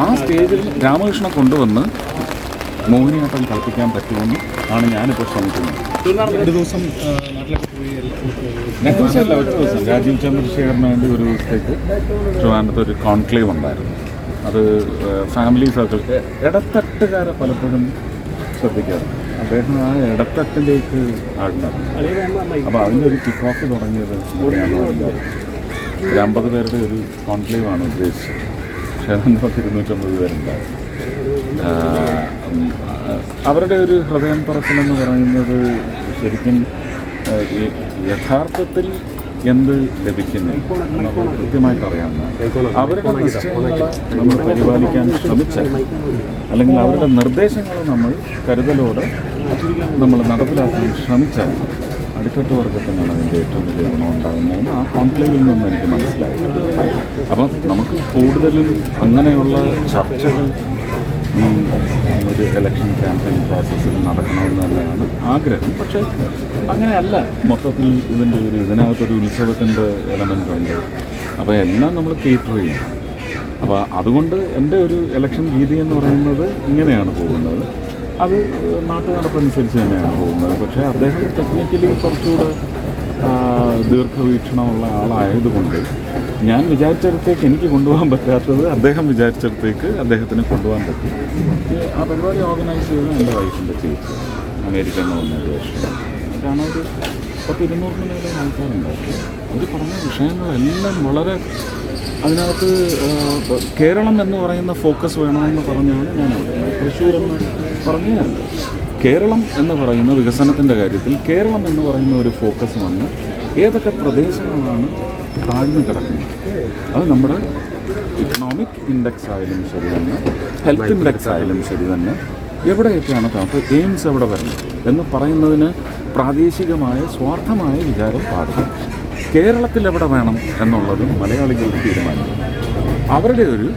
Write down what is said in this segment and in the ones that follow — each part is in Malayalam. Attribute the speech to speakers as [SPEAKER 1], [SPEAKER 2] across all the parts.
[SPEAKER 1] ആ സ്റ്റേജിൽ രാമകൃഷ്ണനെ കൊണ്ടുവന്ന് മോഹിനിയാട്ടം കളിപ്പിക്കാൻ പറ്റുമെന്ന് ആണ് ഞാനിപ്പോൾ ശ്രമിക്കുന്നത്.
[SPEAKER 2] 2 ദിവസം നാട്ടിലൊക്കെ പോയി
[SPEAKER 1] 2 ദിവസമല്ല, 1 ദിവസം. രാജീവ് ചന്ദ്രശേഖരന് വേണ്ടി ഒരു ദിവസത്തേക്ക് ട്രിവാൻഡ്രത്ത് ഒരു കോൺക്ലേവ് ഉണ്ടായിരുന്നു. അത് ഫാമിലി സർക്കിൾ ഇടത്തട്ടുകാരെ പലപ്പോഴും ശ്രദ്ധിക്കാറുണ്ട്. അദ്ദേഹം ആ ഇടത്തട്ടിലേക്ക് ആടുന്നത്. അപ്പോൾ അതിൻ്റെ ഒരു കിക്ക് ഓഫ് തുടങ്ങിയത് ഒരു 50 പേരുടെ ഒരു കോൺക്ലേവാണ് ഉദ്ദേശിച്ചത്. പക്ഷേ അതിൻ്റെ 250 പേരുണ്ടായിരുന്നു. അവരുടെ ഒരു ഹൃദയം പറച്ചിലെന്ന് പറയുന്നത് ശരിക്കും യഥാർത്ഥത്തിൽ എന്ത് ലഭിക്കുന്നു നമുക്ക് കൃത്യമായിട്ട് അറിയാവുന്ന അവരുടെ നിശ്ചയങ്ങളെ നമ്മൾ പരിപാലിക്കാൻ ശ്രമിച്ചാൽ, അല്ലെങ്കിൽ അവരുടെ നിർദ്ദേശങ്ങളെ നമ്മൾ കരുതലോടെ നമ്മൾ നടപ്പിലാക്കാൻ ശ്രമിച്ചാൽ അടിത്തട്ട് വർഗത്തിനാണ് അതിൻ്റെ ഏറ്റവും വലിയ ഗുണമുണ്ടാകുന്നതെന്ന് ആ കോൺക്ലേവിൽ നിന്ന് എനിക്ക് മനസ്സിലായി. അപ്പം നമുക്ക് കൂടുതലും അങ്ങനെയുള്ള ചർച്ചകൾ ഈ ഒരു ഇലക്ഷൻ ക്യാമ്പയിൻ പ്രോസസ്സിൽ നടക്കണമെന്ന് തന്നെയാണ് ആഗ്രഹം. പക്ഷേ അങ്ങനെയല്ല, മൊത്തത്തിൽ ഇതിനകത്തൊരു ഉത്സവത്തിൻ്റെ എലമെൻ്റ് ഉണ്ട്. അപ്പോൾ എല്ലാം നമ്മൾ കേറ്റർ ചെയ്യും. അപ്പോൾ അതുകൊണ്ട് എൻ്റെ ഒരു ഇലക്ഷൻ രീതി എന്ന് പറയുന്നത് ഇങ്ങനെയാണ് പോകുന്നത്. അത് നാട്ടുനടപ്പനുസരിച്ച് തന്നെയാണ് പോകുന്നത്. പക്ഷേ അദ്ദേഹം ടെക്നിക്കലി കുറച്ചുകൂടെ ദീർഘവീക്ഷണമുള്ള ആളായതുകൊണ്ട് ഞാൻ വിചാരിച്ചിടത്തേക്ക് എനിക്ക് കൊണ്ടുപോകാൻ പറ്റാത്തത് അദ്ദേഹം വിചാരിച്ചിടത്തേക്ക് അദ്ദേഹത്തിന് കൊണ്ടുപോകാൻ പറ്റും. ആ പരിപാടി ഓർഗനൈസ് ചെയ്ത് എൻ്റെ വൈഫിൻ്റെ ചേച്ചി അമേരിക്കയിൽ നിന്ന് വന്നൊരു വർഷം. കാരണം ഒരു 100-200 മേലെ ആൾക്കാരുണ്ടായിരുന്നു. അവർ പറഞ്ഞ വിഷയങ്ങളെല്ലാം വളരെ അതിനകത്ത് കേരളം എന്ന് പറയുന്ന ഫോക്കസ് വേണമെന്ന് പറഞ്ഞാണ് ഞാൻ തൃശ്ശൂർ എന്ന് പറഞ്ഞാൽ കേരളം എന്ന് പറയുന്ന വികസനത്തിൻ്റെ കാര്യത്തിൽ കേരളം എന്ന് പറയുന്ന ഒരു ഫോക്കസ് വന്ന് ഏതൊക്കെ പ്രദേശങ്ങളാണ് താഴ്ന്നു കിടക്കുന്നത്, അത് നമ്മുടെ ഇക്കണോമിക് ഇൻഡെക്സ് ആയാലും ശരി തന്നെ, ഹെൽത്ത് ഇൻഡെക്സ് ആയാലും ശരി തന്നെ, എവിടെയൊക്കെയാണ് അപ്പോൾ എയിംസ് എവിടെ വരണം എന്ന് പറയുന്നതിന് പ്രാദേശികമായ സ്വാർത്ഥമായ വിചാരം പാടില്ല. കേരളത്തിൽ എവിടെ വേണം എന്നുള്ളത് മലയാളികൾ തീരുമാനിക്കും. അവരുടെ ഒരു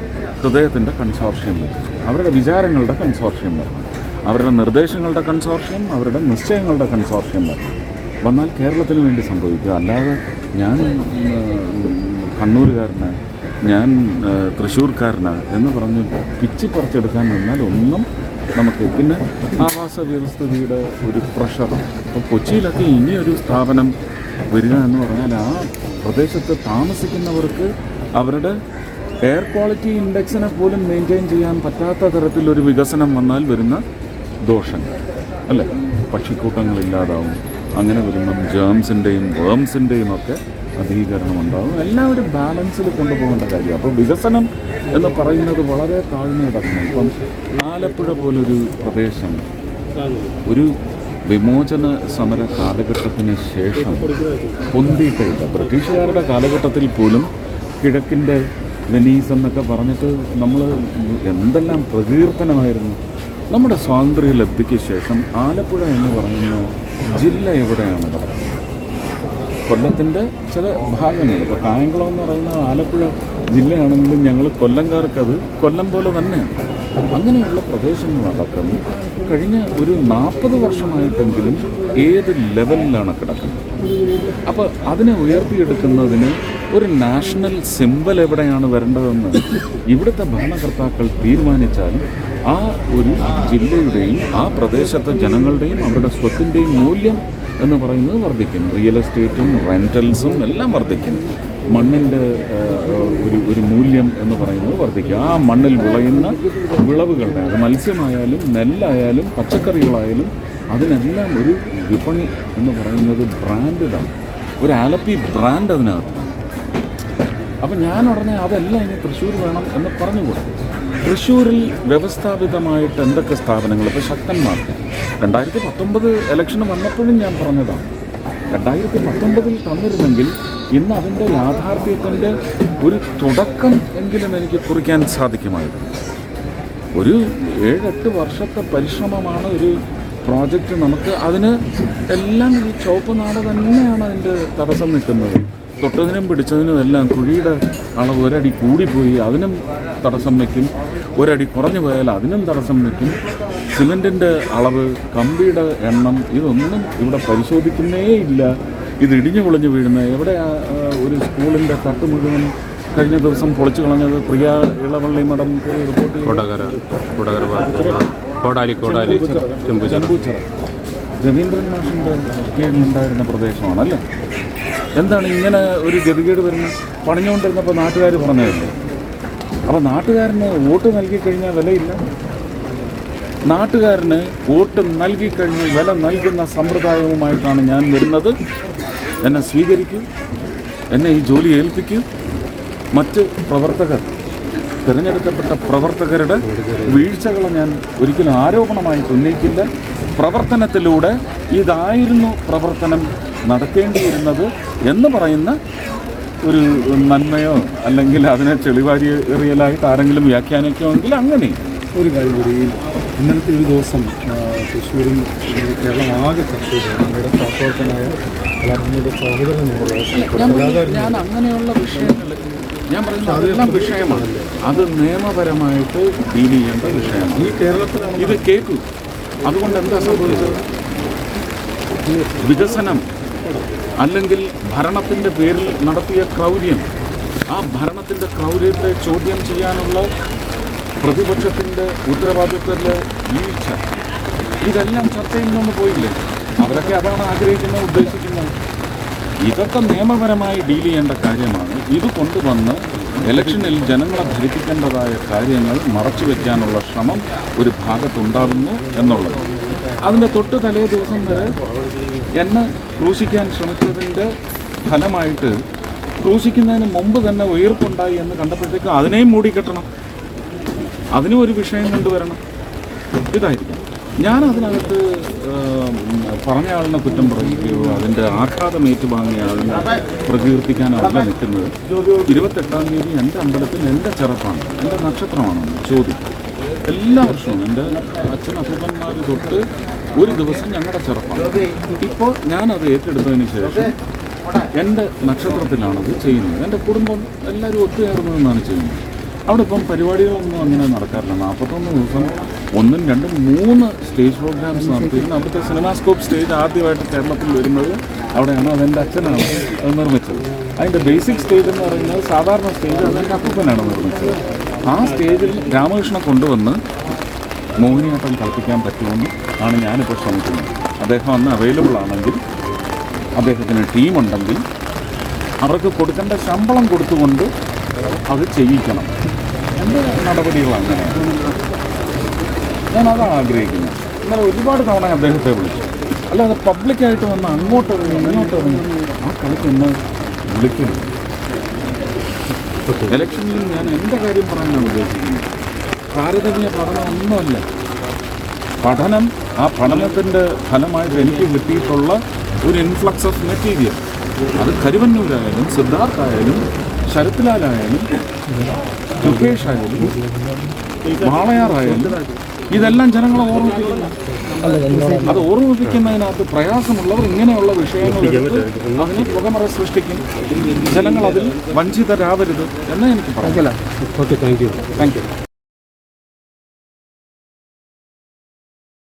[SPEAKER 1] ഹൃദയത്തിൻ്റെ കൺസോർഷ്യം വരും, അവരുടെ വിചാരങ്ങളുടെ കൺസോർഷ്യം വരണം, അവരുടെ നിർദ്ദേശങ്ങളുടെ കൺസോർഷ്യം, അവരുടെ നിശ്ചയങ്ങളുടെ കൺസോർഷ്യം വന്നാൽ കേരളത്തിന് വേണ്ടി സംഭവിക്കുക. അല്ലാതെ ഞാൻ കണ്ണൂരുകാരന്, ഞാൻ തൃശ്ശൂർക്കാരന് എന്ന് പറഞ്ഞ് പിച്ചി പറിച്ചെടുക്കാൻ നിന്നാൽ ഒന്നും നമുക്ക്. പിന്നെ ആവാസ വ്യവസ്ഥിതിയുടെ ഒരു പ്രഷർ. അപ്പോൾ കൊച്ചിയിലൊക്കെ ഇനിയൊരു സ്ഥാപനം വരിക എന്ന് പറഞ്ഞാൽ ആ പ്രദേശത്ത് താമസിക്കുന്നവർക്ക് അവരുടെ എയർ ക്വാളിറ്റി ഇൻഡെക്സിനെ പോലും മെയിൻറ്റെയിൻ ചെയ്യാൻ പറ്റാത്ത തരത്തിലൊരു വികസനം വന്നാൽ വരുന്ന ദോഷങ്ങൾ അല്ലേ, പക്ഷിക്കൂട്ടങ്ങളില്ലാതാവും. അങ്ങനെ വരുമ്പം ജേംസിൻ്റെയും വേംസിൻ്റെയും ഒക്കെ അധികരണം ഉണ്ടാകും. എല്ലാം ഒരു ബാലൻസിൽ കൊണ്ടുപോകേണ്ട കാര്യം. അപ്പോൾ വികസനം എന്ന് പറയുന്നത് വളരെ താഴ്ന്നു കിടക്കുന്നു. ഇപ്പം ആലപ്പുഴ പോലൊരു പ്രദേശം ഒരു വിമോചന സമര കാലഘട്ടത്തിന് ശേഷം പൊന്തിയിട്ടില്ല. ബ്രിട്ടീഷുകാരുടെ കാലഘട്ടത്തിൽ പോലും കിഴക്കിൻ്റെ വെനീസ് എന്നൊക്കെ പറഞ്ഞിട്ട് നമ്മൾ എന്തെല്ലാം പ്രകീർത്തനമായിരുന്നു. നമ്മുടെ സ്വാതന്ത്ര്യ ലബ്ധിക്ക് ശേഷം ആലപ്പുഴ എന്ന് പറയുന്ന ജില്ല എവിടെയാണ് കിടക്കുന്നത്? കൊല്ലത്തിൻ്റെ ചില ഭാഗങ്ങൾ, ഇപ്പോൾ കായംകുളം എന്ന് പറയുന്ന ആലപ്പുഴ ജില്ലയാണെങ്കിലും ഞങ്ങൾ കൊല്ലംകാർക്കത് കൊല്ലം പോലെ തന്നെയാണ്. അങ്ങനെയുള്ള പ്രദേശങ്ങളടക്കം കഴിഞ്ഞ ഒരു 40 വർഷമായിട്ടെങ്കിലും ഏത് ലെവലിലാണ് കിടക്കുന്നത്? അപ്പോൾ അതിനെ ഉയർത്തിയെടുക്കുന്നതിന് ഒരു നാഷണൽ സിംബൽ എവിടെയാണ് വരേണ്ടതെന്ന് ഇവിടുത്തെ ഭരണകർത്താക്കൾ തീരുമാനിച്ചാൽ ആ ഒരു ജില്ലയുടെയും ആ പ്രദേശത്തെ ജനങ്ങളുടെയും അവരുടെ സ്വത്തിൻ്റെയും മൂല്യം എന്ന് പറയുന്നത് വർദ്ധിക്കും. റിയൽ എസ്റ്റേറ്റും റെൻ്റൽസും എല്ലാം വർദ്ധിക്കും. മണ്ണിൻ്റെ ഒരു മൂല്യം എന്ന് പറയുന്നത് വർദ്ധിക്കും. ആ മണ്ണിൽ വിളയുന്ന വിളവുകളുടെ, അത് മത്സ്യമായാലും നെല്ലായാലും പച്ചക്കറികളായാലും അതിനെല്ലാം ഒരു വിപണി എന്ന് പറയുന്നത് ബ്രാൻഡാണ്. ഒരു ആലപ്പി ബ്രാൻഡ് അതിനകത്ത്. അപ്പം ഞാൻ ഉടനെ അതെല്ലാം ഇനി തൃശ്ശൂർ വേണം എന്ന് പറഞ്ഞുകൂടാ. തൃശ്ശൂരിൽ വ്യവസ്ഥാപിതമായിട്ട് എന്തൊക്കെ സ്ഥാപനങ്ങൾ, ഇപ്പോൾ ശക്തന്മാർക്ക് 2019 ഇലക്ഷന് വന്നപ്പോഴും ഞാൻ പറഞ്ഞതാണ്, 2019 തന്നിരുന്നെങ്കിൽ ഇന്ന് അതിൻ്റെ യാഥാർത്ഥ്യത്തിൻ്റെ ഒരു തുടക്കം എങ്കിലും എനിക്ക് കുറിക്കാൻ സാധിക്കുമായിരുന്നു. ഒരു 7-8 വർഷത്തെ പരിശ്രമമാണ് ഒരു പ്രോജക്റ്റ്. നമുക്ക് അതിന് എല്ലാം ഈ ചുവപ്പ് നാട് തന്നെയാണ് അതിൻ്റെ തടസ്സം നിൽക്കുന്നത്. തൊട്ടതിനും പിടിച്ചതിനും എല്ലാം കുഴിയുടെ അളവ് 1 അടി കൂടിപ്പോയി, അതിനും തടസ്സം വയ്ക്കും. 1 അടി കുറഞ്ഞു പോയാൽ അതിനും തടസ്സം വയ്ക്കും. സിമെൻറ്റിൻ്റെ അളവ്, കമ്പിയുടെ എണ്ണം, ഇതൊന്നും ഇവിടെ പരിശോധിക്കുന്നേ ഇല്ല. ഇത് ഇടിഞ്ഞു പൊളിഞ്ഞു വീഴുന്ന എവിടെ ഒരു സ്കൂളിൻ്റെ തട്ട് മുഴുവൻ കഴിഞ്ഞ ദിവസം പൊളിച്ചു കളഞ്ഞത് പ്രിയ ഇളവള്ളി മഠം റിപ്പോർട്ട്
[SPEAKER 3] കോടാലി
[SPEAKER 1] ചെമ്പൂച്ചിറ രവീന്ദ്രൻ മാഷിൻ്റെ കീഴിലുണ്ടായിരുന്ന പ്രദേശമാണല്ലേ. എന്താണ് ഇങ്ങനെ ഒരു ഗതികേട് വരുന്നത്? പണിഞ്ഞുകൊണ്ടിരുന്നപ്പോൾ നാട്ടുകാർ പറഞ്ഞതല്ലേ. അപ്പോൾ നാട്ടുകാരന് വോട്ട് നൽകിക്കഴിഞ്ഞാൽ വിലയില്ല. നാട്ടുകാരന് വോട്ട് നൽകിക്കഴിഞ്ഞ് വില നൽകുന്ന സമ്പ്രദായവുമായിട്ടാണ് ഞാൻ വരുന്നത്. എന്നെ സ്വീകരിക്കും, എന്നെ ഈ ജോലി ഏൽപ്പിക്കും. മറ്റ് പ്രവർത്തകർ, തിരഞ്ഞെടുക്കപ്പെട്ട പ്രവർത്തകരുടെ വീഴ്ചകളെ ഞാൻ ഒരിക്കലും ആരോപണമായിട്ട് ഉന്നയിക്കില്ല. പ്രവർത്തനത്തിലൂടെ ഇതായിരുന്നു പ്രവർത്തനം നടക്കേണ്ടിയിരുന്നത് എന്ന് പറയുന്ന ഒരു നന്മയോ അല്ലെങ്കിൽ അതിനെ ചെളിവാരി എറിയലായിട്ട് ആരെങ്കിലും വ്യാഖ്യാനിക്കുമെങ്കിൽ അങ്ങനെ
[SPEAKER 2] ഒരു കാര്യം കൂടി, ഇന്നലത്തെ ഒരു ദിവസം തൃശ്ശൂരിൽ കേരളമാകെ ചർച്ച ചെയ്തു നമ്മുടെ സഹപ്രവർത്തനായ കലാഭവനിയുടെ സഹോദരൻ.
[SPEAKER 1] ഞാൻ അങ്ങനെയുള്ള വിഷയങ്ങൾ ഞാൻ പറയുന്നത് അതെല്ലാം വിഷയമാണ്. അത് നിയമപരമായിട്ട് ഡീൽ ചെയ്യേണ്ട വിഷയമാണ്.
[SPEAKER 2] ഈ കേരളത്തിലാണ്
[SPEAKER 1] ഇത് കേൾക്കൂ. അതുകൊണ്ട് എന്താ സംഭവിച്ചത്? വികസനം അല്ലെങ്കിൽ ഭരണത്തിൻ്റെ പേരിൽ നടത്തിയ ക്രൗര്യം, ആ ഭരണത്തിൻ്റെ ക്രൗര്യത്തെ ചോദ്യം ചെയ്യാനുള്ള പ്രതിപക്ഷത്തിൻ്റെ ഉത്തരവാദിത്വത്തിലെ വീഴ്ച, ഇതെല്ലാം ചർച്ചയിൽ നിന്ന് പോയില്ലേ? അവരൊക്കെ അതാണ് ആഗ്രഹിക്കുന്നത്, ഉദ്ദേശിക്കുന്നത്. ഇതൊക്കെ നിയമപരമായി ഡീൽ ചെയ്യേണ്ട കാര്യമാണ്. ഇത് കൊണ്ടുവന്ന് ഇലക്ഷനിൽ ജനങ്ങളെ ധരിപ്പിക്കേണ്ടതായ കാര്യങ്ങൾ മറച്ചു വയ്ക്കാനുള്ള ശ്രമം ഒരു ഭാഗത്തുണ്ടാകുന്നു എന്നുള്ളത്. അതിൻ്റെ തൊട്ട് തലേ ദിവസം വരെ എന്നെ ക്രൂശിക്കാൻ ശ്രമിച്ചതിൻ്റെ ഫലമായിട്ട് ക്രൂശിക്കുന്നതിന് മുമ്പ് തന്നെ ഉയർപ്പുണ്ടായി എന്ന് കണ്ടപ്പോഴത്തേക്ക് അതിനെയും മൂടിക്കെട്ടണം, അതിനും ഒരു വിഷയം കൊണ്ടുവരണം. ഇതായിരിക്കും. ഞാൻ അതിനകത്ത് പറഞ്ഞ ആളിനെ കുറ്റം പറയുകയോ അതിൻ്റെ ആഘാതം ഏറ്റുവാങ്ങിയ ആളിനെ പ്രകീർത്തിക്കാനല്ല നിൽക്കുന്നത്. 28-ാം തീയതി എൻ്റെ അമ്പലത്തിൽ എൻ്റെ ചെറുപ്പാണ്, എൻ്റെ നക്ഷത്രമാണെന്ന് ചോദ്യം. എല്ലാ വർഷവും എൻ്റെ അച്ഛൻ അപ്പൂപ്പന്മാർ തൊട്ട് ഒരു ദിവസം ഞങ്ങളുടെ ചെറുപ്പാണ്. ഇപ്പോൾ ഞാനത് ഏറ്റെടുത്തതിന് ശേഷം എൻ്റെ നക്ഷത്രത്തിലാണത് ചെയ്യുന്നത്. എൻ്റെ കുടുംബം എല്ലാവരും ഒത്തുചേർന്ന് നിന്നാണ് ചെയ്യുന്നത്. അവിടെ ഇപ്പം പരിപാടികളൊന്നും അങ്ങനെ നടക്കാറില്ല. 41 ദിവസം 1, 2, 3 സ്റ്റേജ് പ്രോഗ്രാംസ് നടത്തിയിരുന്നു. അവിടുത്തെ സിനിമാസ്കോപ്പ് സ്റ്റേജ് ആദ്യമായിട്ട് കേരളത്തിൽ വരുന്നത് അവിടെയാണ്. അതെൻ്റെ അച്ഛനാണ് അത് നിർമ്മിച്ചത്. അതിൻ്റെ ബേസിക് സ്റ്റേജ് എന്ന് പറയുന്നത് സാധാരണ സ്റ്റേജ് അതെൻ്റെ അപ്പൂപ്പനാണ് നിർമ്മിച്ചത്. ആ സ്റ്റേജിൽ രാമകൃഷ്ണനെ കൊണ്ടുവന്ന് മോഹിനിയാട്ടം കളിപ്പിക്കാൻ പറ്റുമെന്ന് ആണ് ഞാനിപ്പോൾ ശ്രമിക്കുന്നത്. അദ്ദേഹം അന്ന് അവൈലബിൾ ആണെങ്കിൽ, അദ്ദേഹത്തിന് ടീമുണ്ടെങ്കിൽ അവർക്ക് കൊടുക്കേണ്ട ശമ്പളം കൊടുത്തുകൊണ്ട് അത് ചെയ്യിക്കണം. എൻ്റെ നടപടികൾ അങ്ങനെയാണ്. ഞാനതാണ് ആഗ്രഹിക്കുന്നത്. ഇന്നലെ ഒരുപാട് തവണ അദ്ദേഹത്തെ വിളിച്ചു. അല്ലാതെ പബ്ലിക്കായിട്ട് വന്ന് അങ്ങോട്ട് ഇറങ്ങി ഇങ്ങോട്ട് ഇറങ്ങി ആ കളിക്ക് എന്നെ വിളിക്കുന്നു. ഇലക്ഷനിൽ ഞാൻ എൻ്റെ കാര്യം പറയാനാണ് ഉദ്ദേശിക്കുന്നത്. താരതമ്യ പഠനം ഒന്നുമല്ല. പഠനം, ആ പഠനത്തിൻ്റെ ഫലമായിട്ട് എനിക്ക് കിട്ടിയിട്ടുള്ള ഒരു ഇൻഫ്ലക്സ് ഓഫ് മെറ്റീരിയൽ, അത് കരുവന്നൂരായാലും സിദ്ധാർത്ഥായാലും ശരത്ലാലായാലും മുകേഷ് ആയാലും വാളയാറായാലും ഇതെല്ലാം ജനങ്ങളെ ഓർമ്മിപ്പിക്കുന്നു. അത് ഓർമ്മിപ്പിക്കുന്നതിനകത്ത് പ്രയാസമുള്ളവർ ഇങ്ങനെയുള്ള വിഷയങ്ങൾ എടുത്ത് അതിന് പുകമറ സൃഷ്ടിക്കും. ജനങ്ങൾ അതിൽ വഞ്ചിതരാവരുത് എന്ന് എനിക്ക് പറയാം.
[SPEAKER 2] Okay, thank you.